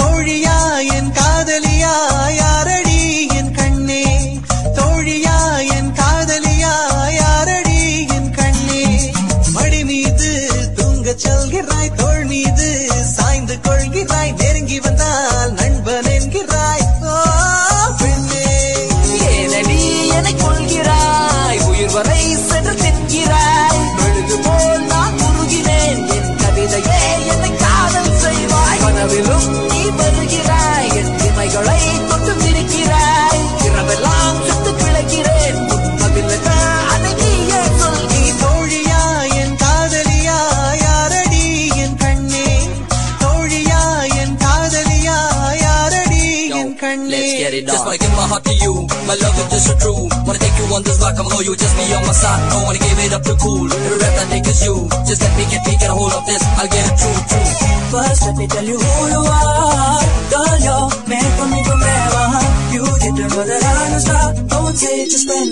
தோழியா என் காதலியா யாரடி என் கண்ணே, தோழியா என் காதலியா யாரடி என் கண்ணே. மடி மீது தூங்கச் சொல்கிறாய், தோள் மீது சாய்ந்து கொள்கிறாய், நெருங்கி வந்தால் நண்பன் என்கிறாய். ஓ பெண்ணே, ஏனடி என்னை கொள்கிறாய், உயிர் வரை சென்று தின்கிறாய். மெழுகு போல் நான் உருகினேன், என் கவிதையே என்னை காதல் செய்வாய். கனவிலும் நீ வருகிறாய், என் இமைகளை தொட்டு திரிக்கிறாய். இரவெல்லாம் சுட்டு பிழைக்கிறேன், உண்மதில்லை அதை நீயே சொல். நீ தோழியா என் காதலியா யாரடி என் கண்ணே, தோழியா என் காதலியா யாரடி என் கண்ணே. Let's get it on. Just wanna give my heart to you, my love is just so true. Wanna take you on this ride, come on, you just be on my side. Don't wanna give it up too cool, every rap I think is you. Just let me get a hold of this, I'll get it true. First let me tell you who you are. Girl, you're meant for me forever. You didn't know that I was stop. Don't say just when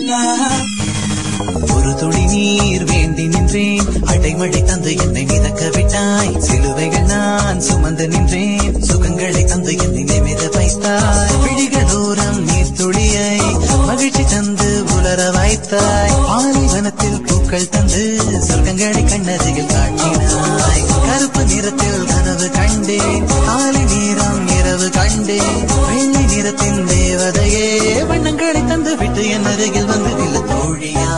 ஒரு துளி நீர் வேண்டி நின்றேன், அடைமழை தந்து என்னை மிதக்க விட்டாய். சிலுவைகள் நான் சுமந்து நின்றேன், சுகங்களை தந்து என்னை நிமிர வைத்தாய். விழிகளோரம் நீர் துளியை மகிழ்ச்சி தந்து உலர வைத்தாய். பாலைவனத்தில் பூக்கள் தந்து சொர்க்கங்களை கண்ணருகில் காட்டினாய். கருப்பு நிறத்தில் கனவு கண்டேன், காலை நேரம் இரவு கண்டேன். வெள்ளி நிறத்தின் தேவதையே வண்ணங்களை தந்து விட்டு என் அருகில் வந்து நில தோழியா